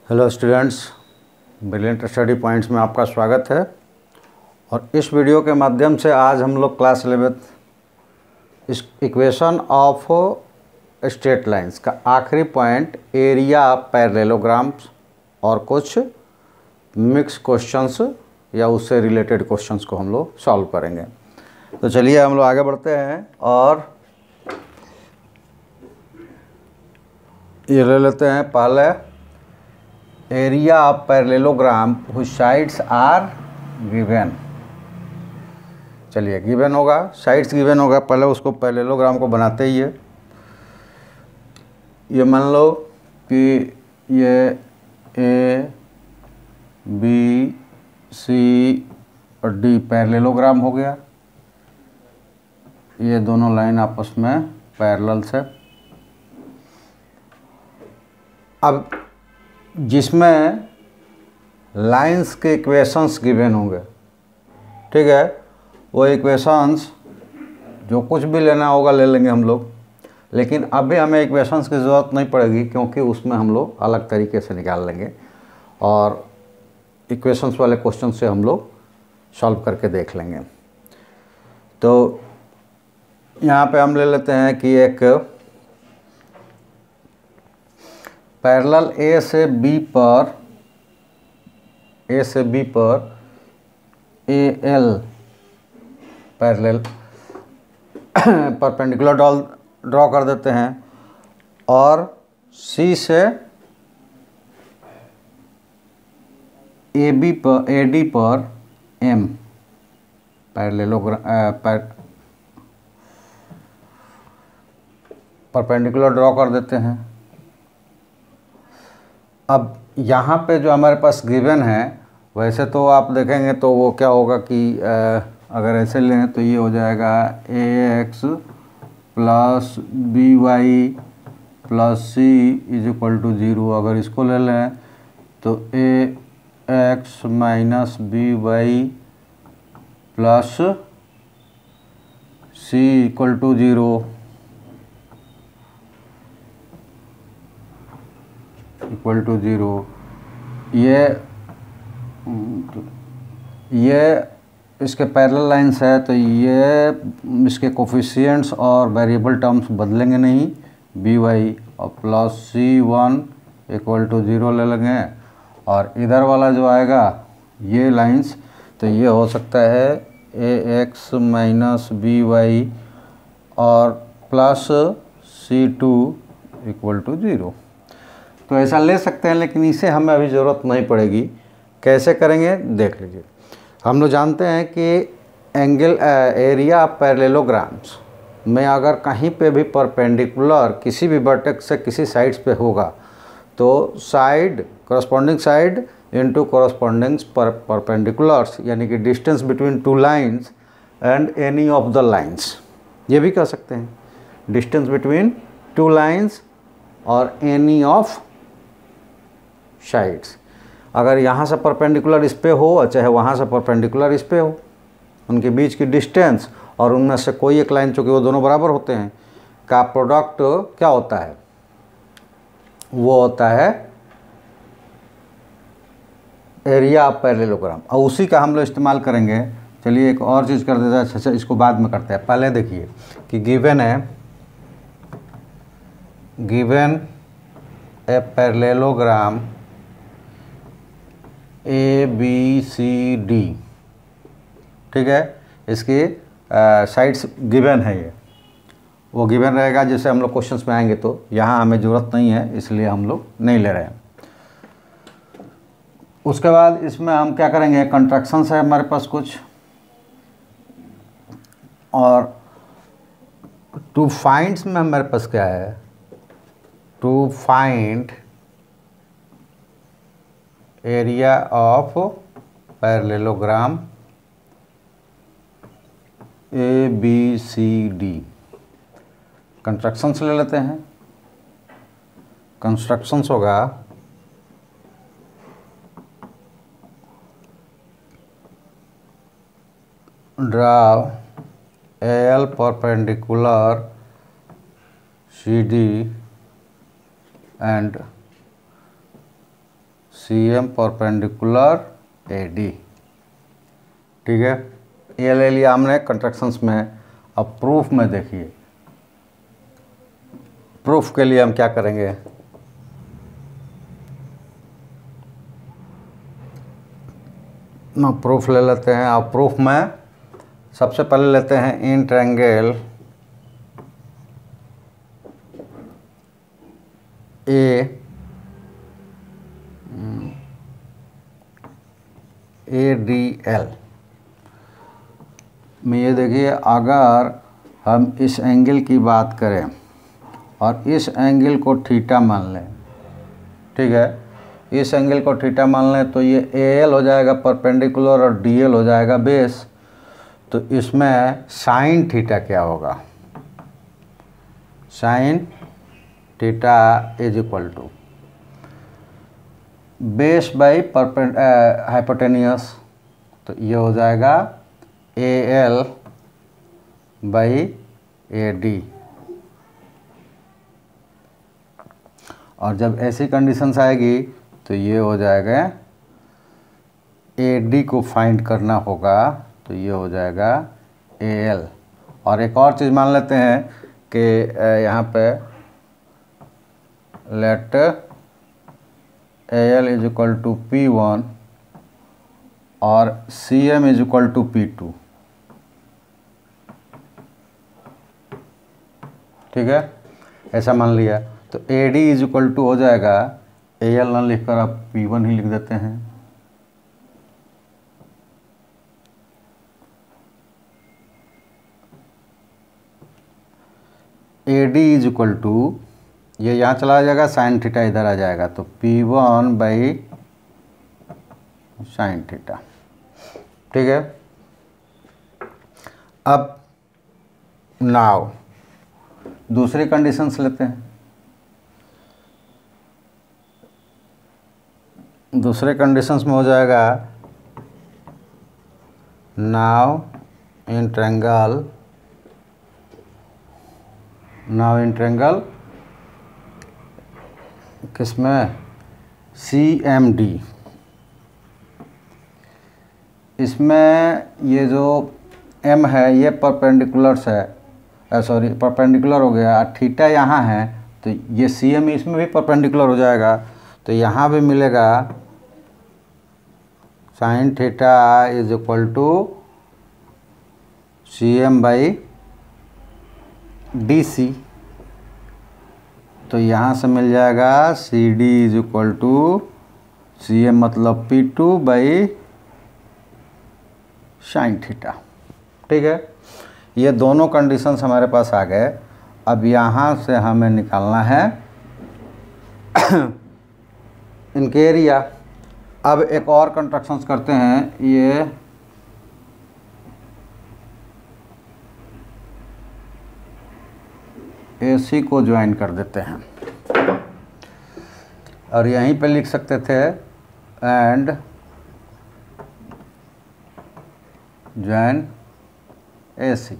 Hello students, brilliant study points में आपका स्वागत है। और इस वीडियो के माध्यम से आज हम लोग क्लास 11 इस इक्वेशन ऑफ स्ट्रेट लाइंस का आखिरी पॉइंट एरिया पैरेललोग्राम्स और कुछ मिक्स क्वेश्चंस या उससे रिलेटेड क्वेश्चंस को हम लोग सॉल्व करेंगे। तो चलिए हम लोग आगे बढ़ते हैं और ये ले लेते हैं पहले area of parallelogram whose sides are given. चलिए गिवन होगा, साइड्स गिवन होगा, पहले उसको पैरेललोग्राम को बनाते ही है। ये मान लो कि ये ए बी सी और डी पैरेललोग्राम हो गया। ये दोनों लाइन आपस में पैरेलल है। अब जिसमें लाइंस के इक्वेशंस गिवन होंगे, ठीक है, वो इक्वेशंस जो कुछ भी लेना होगा ले लेंगे हम लोग, लेकिन अभी हमें इक्वेशंस की ज़रूरत नहीं पड़ेगी क्योंकि उसमें हम लोग अलग तरीके से निकाल लेंगे और इक्वेशंस वाले क्वेश्चन से हम लोग सॉल्व करके देख लेंगे। तो यहाँ पे हम ले लेते हैं कि एक पैरेलल ए से बी पर A L parallel perpendicular draw कर देते हैं और सी से ए डी पर एम परपेंडिकुलर ड्रॉ कर देते हैं। अब यहाँ पे जो हमारे पास गिवन है, वैसे तो आप देखेंगे तो वो क्या होगा कि अगर ऐसे लें तो ये हो जाएगा a x plus b y plus c is equal to 0। अगर इसको ले लें तो a x minus b y plus c equal to 0 equal to 0। ये इसके पैरेलल लाइंस है तो ये इसके कोफिशिएंट्स और वेरिएबल टर्म्स बदलेंगे नहीं, बी वाई और प्लस सी 1 इक्वल टू 0 ले लेंगे। और इधर वाला जो आएगा ये लाइंस, तो ये हो सकता है a x minus b Y और प्लस सी 2 इक्वल टू 0। तो ऐसा ले सकते हैं, लेकिन इसे हमें अभी ज़रूरत नहीं पड़ेगी। कैसे करेंगे देख लीजिए। हम लोग जानते हैं कि एरिया ऑफ पैरेललोग्राम्स में अगर कहीं पे भी परपेंडिकुलर किसी भी वर्टेक्स से किसी साइड्स पे होगा तो side corresponding side into corresponding perpendiculars, यानी कि distance between two lines and any of the lines, ये भी कह सकते हैं डिस्टेंस बिटवीन टू लाइंस और एनी ऑफ साइड्स। अगर यहाँ से परपेंडिकुलर इस पे हो और चाहे वहाँ से परपेंडिकुलर इस पे हो, उनके बीच की डिस्टेंस और उनमें से कोई एक लाइन, चूँकि वो दोनों बराबर होते हैं, का प्रोडक्ट क्या होता है, वो होता है एरिया ऑफ पैरेललोग्राम। और उसी का हम लोग इस्तेमाल करेंगे। चलिए एक और चीज़ कर देते हैं। अच्छा इसको बाद में करते हैं, पहले देखिए कि गिवन है, given a parallelogram A B C D, ठीक है, इसकी साइड्स गिवन है, ये वो गिवन रहेगा। जैसे हम लोग क्वेश्चंस में आएंगे तो यहाँ हमें ज़रूरत नहीं है, इसलिए हम लोग नहीं ले रहे हैं। उसके बाद इसमें हम क्या करेंगे, कंट्रैक्शंस है हमारे पास कुछ, और टू फाइंड्स में हमारे पास क्या है, to find area of parallelogram A B C D. Constructions ले लेते हैं। कंस्ट्रक्शंस होगा draw L perpendicular C D and CM perpendicular AD। ठीक है, ये ले लिया हमने कंट्रैक्शंस में। अब प्रूफ में देखिए, प्रूफ के लिए हम क्या करेंगे, ना प्रूफ ले लेते हैं। अब प्रूफ में सबसे पहले लेते हैं इन ट्रायंगल ADL में। ये देखिए, अगर हम इस एंगल की बात करें और इस एंगल को थीटा मान लें, ठीक है, इस एंगल को थीटा मान लें, तो ये AL हो जाएगा परपेंडिकुलर और DL हो जाएगा बेस। तो इसमें साइन थीटा क्या होगा, sine theta is equal to base by hypotenuse. तो ये हो जाएगा AL बाई AD। और जब ऐसी कंडीशंस आएगी तो ये हो जाएगा, AD को फाइंड करना होगा, तो ये हो जाएगा AL। और एक और चीज़ मान लेते हैं कि यहाँ पे let AL is equal to P1 और CM is equal to P2। ठीक है, ऐसा मान लिया। तो AD इज इक्वल टू हो जाएगा, AL ना लिखकर आप P1 ही लिख देते हैं। AD इज इक्वल टू, ये यहाँ चला जाएगा, साइन थीटा इधर आ जाएगा, तो P1 बाई साइन थीटा। ठीक है, अब नाउ दूसरी कंडीशंस लेते हैं। दूसरे कंडीशंस में हो जाएगा, नाउ इन ट्रायंगल किसमें, CMD। इसमें ये जो M है ये परपेंडिकुलर्स है, सॉरी परपेंडिकुलर हो गया, थीटा यहाँ है, तो ये CM इसमें भी परपेंडिकुलर हो जाएगा। तो यहाँ भी मिलेगा sine theta is equal to CM by DC। तो यहाँ से मिल जाएगा CD is equal to CM मतलब P2 बाई साइन थीटा। ठीक है, ये दोनों कंडीशंस हमारे पास आ गए। अब यहाँ से हमें निकालना है इनके एरिया। अब एक और कंस्ट्रक्शंस करते हैं, ये AC को ज्वाइन कर देते हैं और यहीं पे लिख सकते थे एंड ज्वाइन AC।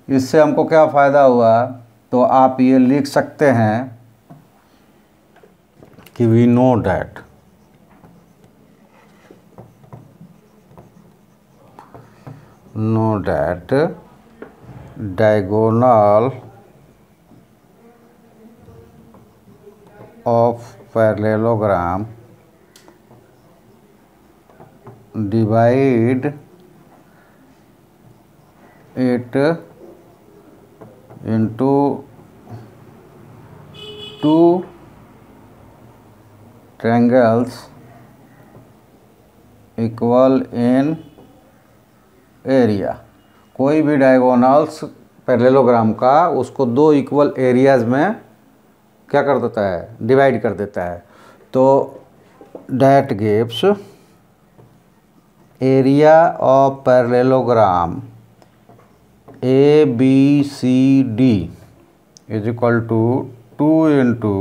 इससे हमको क्या फ़ायदा हुआ, तो आप ये लिख सकते हैं कि we know that diagonal of parallelogram divide it into two triangles equal in area। कोई भी डायगोनल्स पैरेललोग्राम का उसको दो इक्वल एरियाज में क्या कर देता है, डिवाइड कर देता है। तो that gives area of parallelogram ABCD is equal to 2 into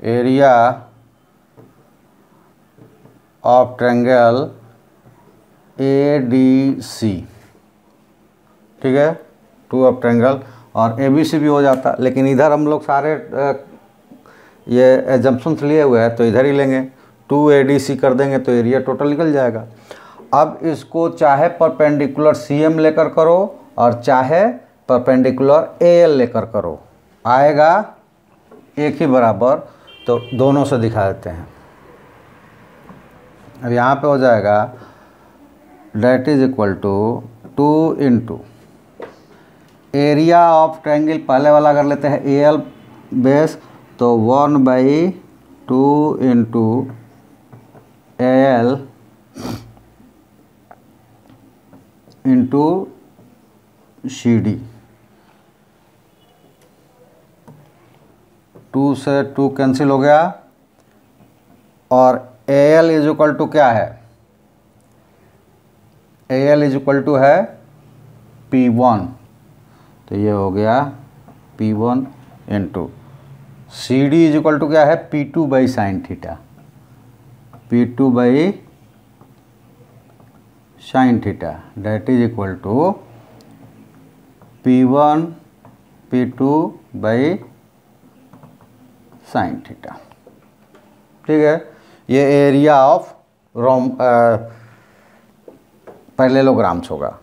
area of triangle ADC। ठीक है, 2 ऑफ ट्रायंगल और ABC भी हो जाता, लेकिन इधर हम लोग सारे ये एजम्पशंस लिए हुए हैं तो इधर ही लेंगे, 2ADC कर देंगे तो एरिया टोटल निकल जाएगा। अब इसको चाहे परपेंडिकुलर CM लेकर करो और चाहे परपेंडिकुलर AL लेकर करो, आएगा एक ही बराबर। तो दोनों से दिखा देते हैं। अब यहाँ पे हो जाएगा that is equal to 2 into area of triangle, पहले वाला कर लेते हैं AL बेस, तो 1/2 इंटू AL इंटू CD। 2 से 2 कैंसिल हो गया और AL इज इक्वल टू क्या है, AL इज इक्वल टू है P1, तो ये हो गया P1 into CD is equal to क्या है, P2 by sine theta, P2 by sine theta, that is equal to P1 P2 by sine theta. ठीक है, ये एरिया ऑफ पैरेललोग्राम्स होगा।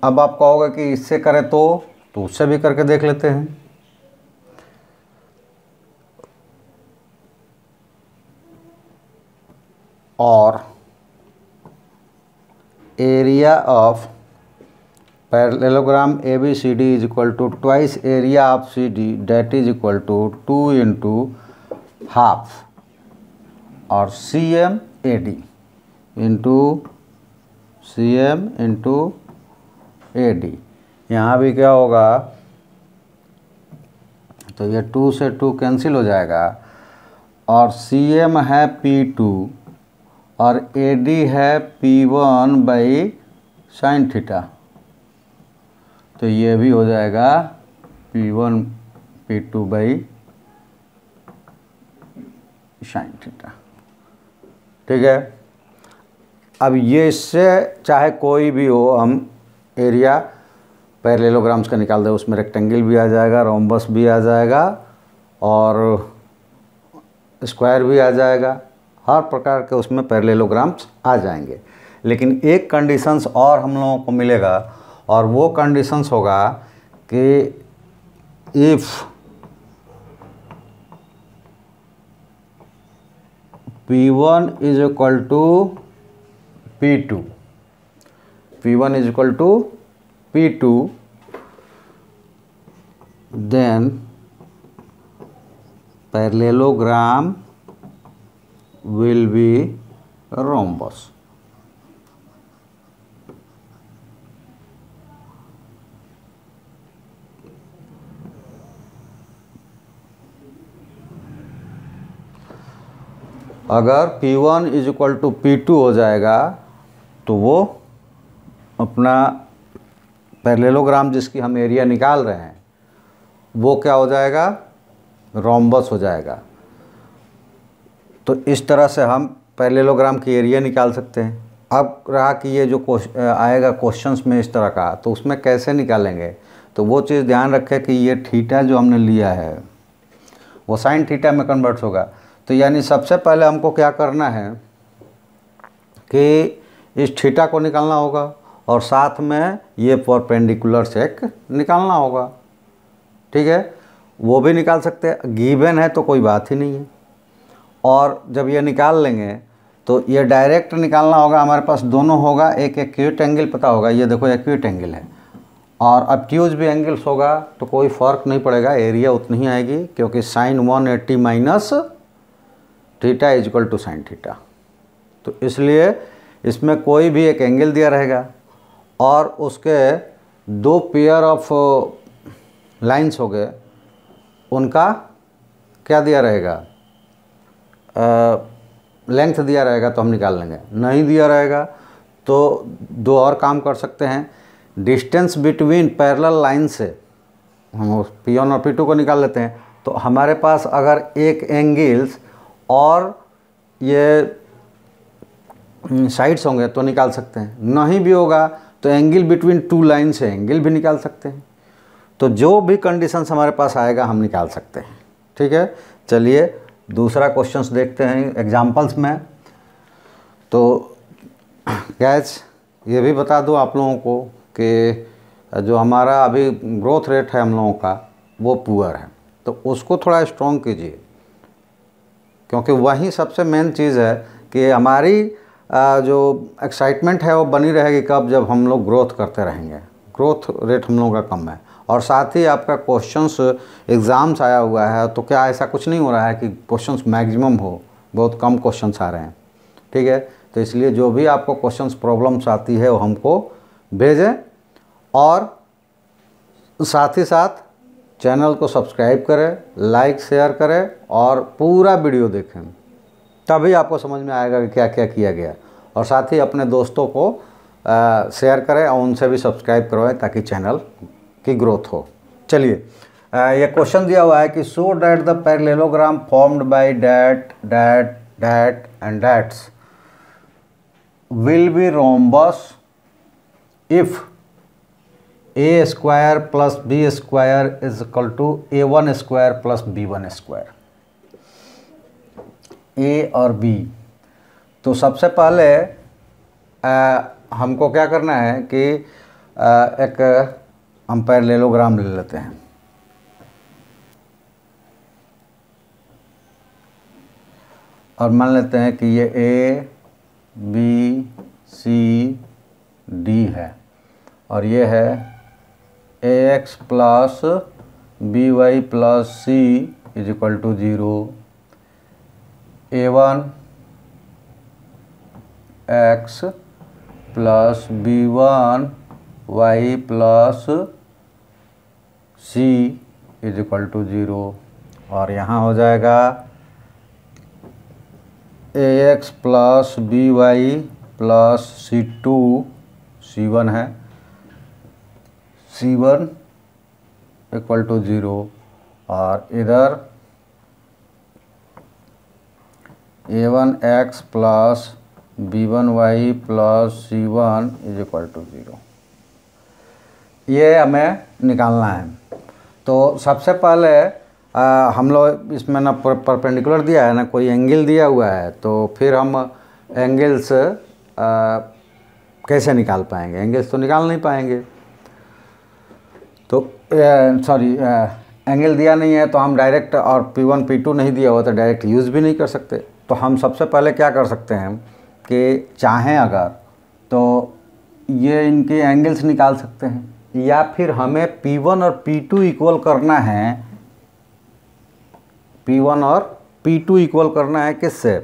अब आप कहोगे कि इससे करें तो उससे भी करके देख लेते हैं। और area of parallelogram ABCD is equal to twice area of CD, that is equal to 2 into half और CM AD into CM into AD। यहाँ भी क्या होगा, तो ये 2 से 2 कैंसिल हो जाएगा और CM है P2 और AD है P1 बाई साइन थीटा, तो ये भी हो जाएगा P1 P2 by sine theta. ठीक है, अब ये इससे चाहे कोई भी हो, हम एरिया पैरेललोग्राम्स का निकाल दें, उसमें रेक्टेंगल भी आ जाएगा, रोम्बस भी आ जाएगा और स्क्वायर भी आ जाएगा, हर प्रकार के उसमें पैरेललोग्राम्स आ जाएंगे। लेकिन एक कंडीशंस और हम लोगों को मिलेगा और वो कंडीशंस होगा कि if P1 is equal to P2, P1 is equal to P2, then parallelogram will be rhombus। अगर P1 is equal to P2 हो जाएगा तो वो अपना पैरेललोग्राम जिसकी हम एरिया निकाल रहे हैं वो क्या हो जाएगा, रोम्बस हो जाएगा। तो इस तरह से हम पैरेललोग्राम की एरिया निकाल सकते हैं। अब रहा कि ये जो आएगा क्वेश्चंस में इस तरह का, तो उसमें कैसे निकालेंगे, तो वो चीज़ ध्यान रखें कि ये थीटा जो हमने लिया है वो साइन थीटा में कन्वर्ट होगा। तो यानी सबसे पहले हमको क्या करना है कि इस थीटा को निकालना होगा और साथ में ये परपेंडिकुलर सेक निकालना होगा। ठीक है, वो भी निकाल सकते हैं, गिवन है तो कोई बात ही नहीं है। और जब ये निकाल लेंगे तो ये डायरेक्ट निकालना होगा, हमारे पास दोनों होगा, एक एक्यूट एंगल पता होगा, ये देखो एक्यूट एंगल है और ऑब्ट्यूज भी एंगल्स होगा, तो कोई फ़र्क नहीं पड़ेगा, एरिया उतनी ही आएगी क्योंकि sine 180 minus theta is equal to sine theta. तो इसलिए इसमें कोई भी एक एंगल दिया रहेगा और उसके दो पेयर ऑफ लाइंस हो गए, उनका क्या दिया रहेगा, लेंथ दिया रहेगा तो हम निकाल लेंगे, नहीं दिया रहेगा तो दो और काम कर सकते हैं। डिस्टेंस बिटवीन पैरेलल लाइन से हम P1 और P2 को निकाल लेते हैं। तो हमारे पास अगर एक एंगल्स और ये साइड्स होंगे तो निकाल सकते हैं, नहीं भी होगा तो एंगल बिटवीन टू लाइन से एंगल भी निकाल सकते हैं। तो जो भी कंडीशंस हमारे पास आएगा हम निकाल सकते हैं। ठीक है, चलिए दूसरा क्वेश्चंस देखते हैं एग्जाम्पल्स में। तो गैस ये भी बता दूं आप लोगों को कि जो हमारा अभी ग्रोथ रेट है हम लोगों का वो पुअर है, तो उसको थोड़ा स्ट्रॉन्ग कीजिए, क्योंकि वही सबसे मेन चीज़ है कि हमारी जो एक्साइटमेंट है वो बनी रहेगी कब, जब हम लोग ग्रोथ करते रहेंगे। ग्रोथ रेट हम लोगों का कम है, और साथ ही आपका क्वेश्चंस एग्ज़ाम्स आया हुआ है, तो क्या ऐसा कुछ नहीं हो रहा है कि क्वेश्चंस मैक्सिमम हो, बहुत कम क्वेश्चंस आ रहे हैं। ठीक है, तो इसलिए जो भी आपको क्वेश्चंस प्रॉब्लम्स आती है वो हमको भेजें, और साथ ही साथ चैनल को सब्सक्राइब करें, लाइक शेयर करें और पूरा वीडियो देखें, तभी आपको समझ में आएगा कि क्या क्या किया गया। और साथ ही अपने दोस्तों को शेयर करें और उनसे भी सब्सक्राइब करवाएं ताकि चैनल की ग्रोथ हो। चलिए, ये क्वेश्चन दिया हुआ है कि show that the parallelogram formed by that that that and that's will be rhombus if a square plus B square is equal to a1 square plus b1 square. A और b, तो सबसे पहले हमको क्या करना है कि एक हम पैरेललोग्राम ले लेते हैं। और मान लेते हैं कि ये ए बी सी डी है, और ये है a x plus b y plus c is equal to 0, a1 x plus b1 Y plus c is equal to 0। और यहाँ हो जाएगा a x plus b y plus C2, C1 है, C1 equal to 0, और इधर a1 x plus b1 Y plus C1 is equal to 0। ये हमें निकालना है। तो सबसे पहले हम लोग इसमें ना परपेंडिकुलर दिया है ना कोई एंगल दिया हुआ है, तो फिर हम एंगल्स कैसे निकाल पाएंगे? एंगल्स तो निकाल नहीं पाएंगे। तो सॉरी, एंगल दिया नहीं है तो हम डायरेक्ट, और P1 P2 नहीं दिया हुआ तो डायरेक्ट यूज़ भी नहीं कर सकते। तो हम सबसे पहले क्या कर सकते हैं कि चाहें अगर तो ये इनके एंगल्स निकाल सकते हैं, या फिर हमें P1 और P2 इक्वल करना है। P1 और P2 इक्वल करना है किससे?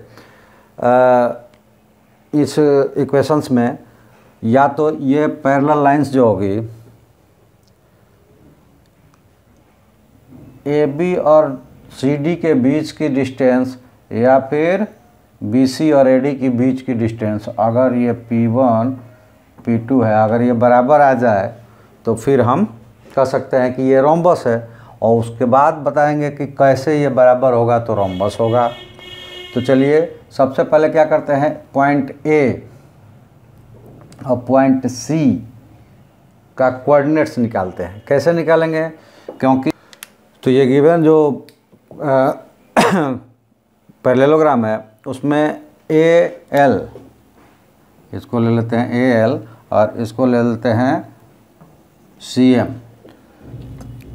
इस इक्वेशंस में या तो ये पैरेलल लाइंस जो होगी AB और CD के बीच की डिस्टेंस, या फिर BC और AD के बीच की डिस्टेंस, अगर ये P1 P2 है, अगर ये बराबर आ जाए तो फिर हम कह सकते हैं कि ये रोम्बस है। और उसके बाद बताएंगे कि कैसे ये बराबर होगा तो रोम्बस होगा। तो चलिए सबसे पहले क्या करते हैं, पॉइंट A और पॉइंट C का कोऑर्डिनेट्स निकालते हैं। कैसे निकालेंगे? क्योंकि तो ये गिवन जो पैरेललोग्राम है उसमें AL, इसको ले लेते हैं AL और इसको ले लेते हैं CM,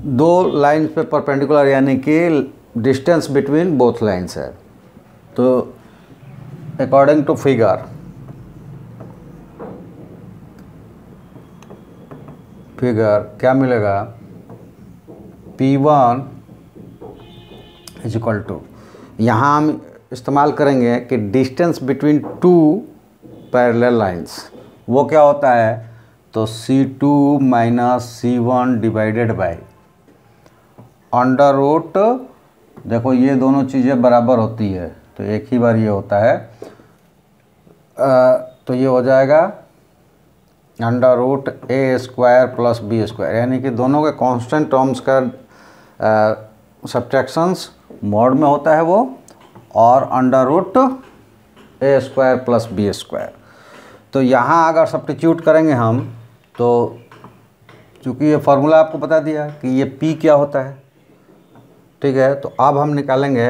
दो लाइन्स पे परपेंडिकुलर, यानी कि डिस्टेंस बिटवीन बोथ लाइन्स है। तो अकॉर्डिंग टू फिगर क्या मिलेगा, P1 इज इक्वल टू, यहाँ हम इस्तेमाल करेंगे कि distance between two parallel lines, वो क्या होता है, तो C2 minus C1 divided by under root, देखो ये दोनों चीज़ें बराबर होती है तो एक ही बार ये होता है, तो ये हो जाएगा under root A square plus B square, यानी कि दोनों के कांस्टेंट टर्म्स का सब्ट्रैक्शंस मॉड में होता है वो, और under root A square plus B square. तो यहाँ अगर सब्स्टिट्यूट करेंगे हम, तो चूँकि ये फार्मूला आपको बता दिया कि ये P क्या होता है, ठीक है। तो अब हम निकालेंगे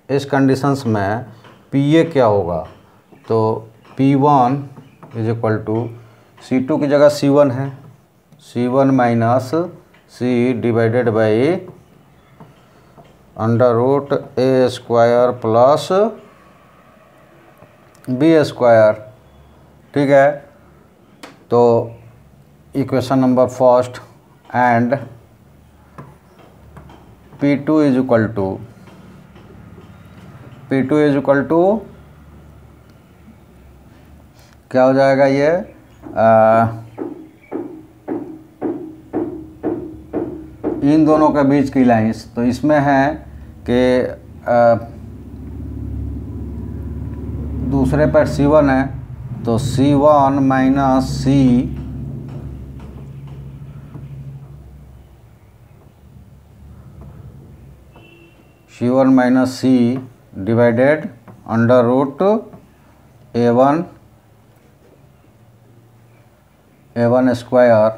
इस कंडीशंस में पी ए क्या होगा, तो P1 is equal to C2 की जगह C1 है, C1 minus C divided by under root A square plus B square. ठीक है, तो equation number first and P2 is equal to क्या हो जाएगा ये, इन दोनों के बीच की लाइंस, तो इसमें है कि दूसरे पर C1 है, तो C1 minus C1 minus C divided under root A1 square,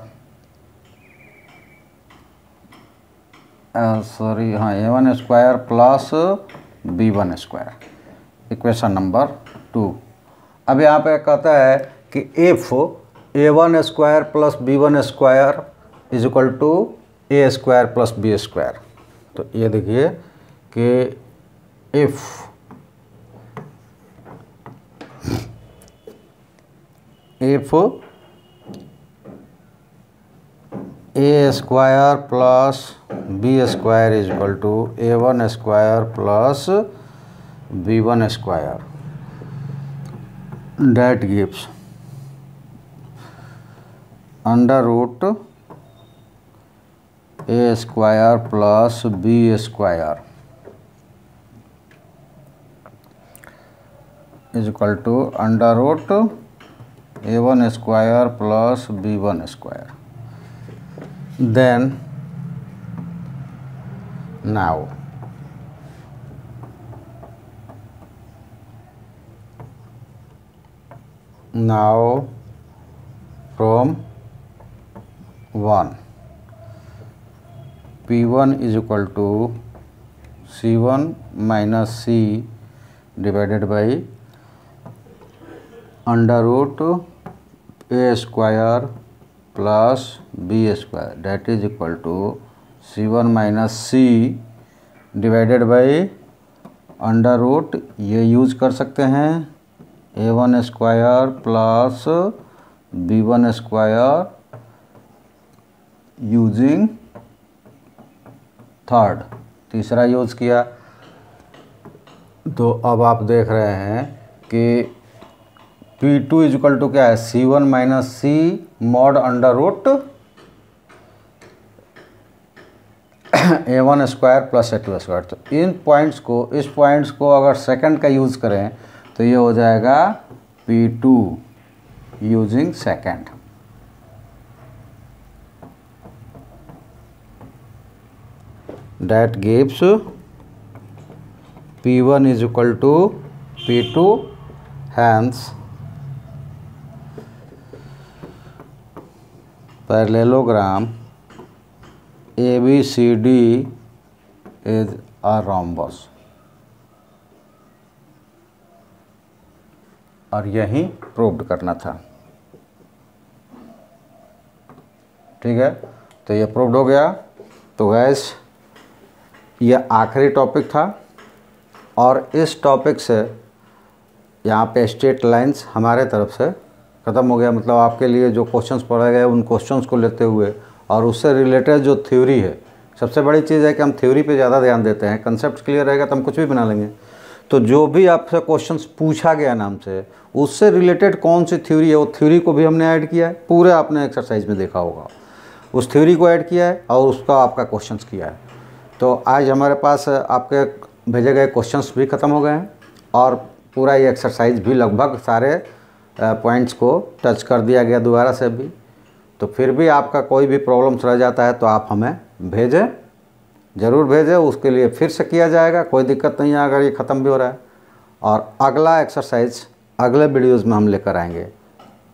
sorry हाँ A1 square plus B1 square, equation number 2। अब यहाँ पे कहता है कि if A1 square plus B1 square is equal to A square plus B square, तो ये देखिए कि if A square plus B square is equal to A1 square plus B1 square, that gives under root A square plus B square is equal to under root A1 square plus B1 square. Then now from 1 P1 is equal to C1 minus C divided by under root A square plus B square, that is equal to C1 minus C divided by under root, ये use कर सकते हैं A1 square plus B1 square using third, तीसरा use किया। तो अब आप देख रहे हैं कि P2 इज इक्वल टू क्या है, C1 minus C mod under root A1 square plus A2 square. तो इन पॉइंट्स को, इस पॉइंट्स को अगर सेकंड का यूज़ करें तो ये हो जाएगा P2 using second. That gives P1 is equal to P2, hence parallelogram ABCD is a rhombus, और यही प्रूव्ड करना था। ठीक है, तो ये प्रूव्ड हो गया। तो गैस ये आखिरी टॉपिक था, और इस टॉपिक से यहाँ पे स्ट्रेट लाइंस हमारे तरफ से ख़त्म हो गया। मतलब आपके लिए जो क्वेश्चंस पढ़े गए उन क्वेश्चंस को लेते हुए और उससे रिलेटेड जो थ्योरी है, सबसे बड़ी चीज़ है कि हम थ्योरी पे ज़्यादा ध्यान देते हैं। कंसेप्ट क्लियर रहेगा तो हम कुछ भी बना लेंगे। तो जो भी आपसे क्वेश्चंस पूछा गया नाम से, उससे रिलेटेड कौन सी थ्योरी है, वो थ्योरी को भी हमने ऐड किया है। पूरे आपने एक्सरसाइज में देखा होगा, उस थ्योरी को ऐड किया है और उसका आपका क्वेश्चंस किया है। तो आज हमारे पास आपके भेजे गए क्वेश्चंस भी ख़त्म हो गए हैं, और पूरा ये एक्सरसाइज भी लगभग सारे पॉइंट्स को टच कर दिया गया दोबारा से भी। तो फिर भी आपका कोई भी प्रॉब्लम्स रह जाता है तो आप हमें भेजें, ज़रूर भेजें, उसके लिए फिर से किया जाएगा, कोई दिक्कत नहीं है अगर ये ख़त्म भी हो रहा है। और अगला एक्सरसाइज अगले वीडियोज़ में हम लेकर आएंगे।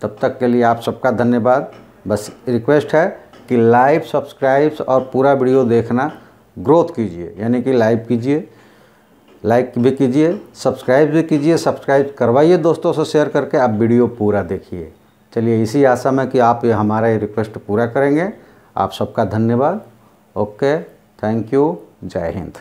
तब तक के लिए आप सबका धन्यवाद। बस रिक्वेस्ट है कि लाइव सब्सक्राइब और पूरा वीडियो देखना, ग्रोथ कीजिए, यानी कि लाइव कीजिए, लाइक भी कीजिए, सब्सक्राइब भी कीजिए, सब्सक्राइब करवाइए दोस्तों से शेयर करके। आप वीडियो पूरा देखिए। चलिए, इसी आशा में कि आप ये हमारा ये रिक्वेस्ट पूरा करेंगे। आप सबका धन्यवाद। ओके, थैंक यू, जय हिंद।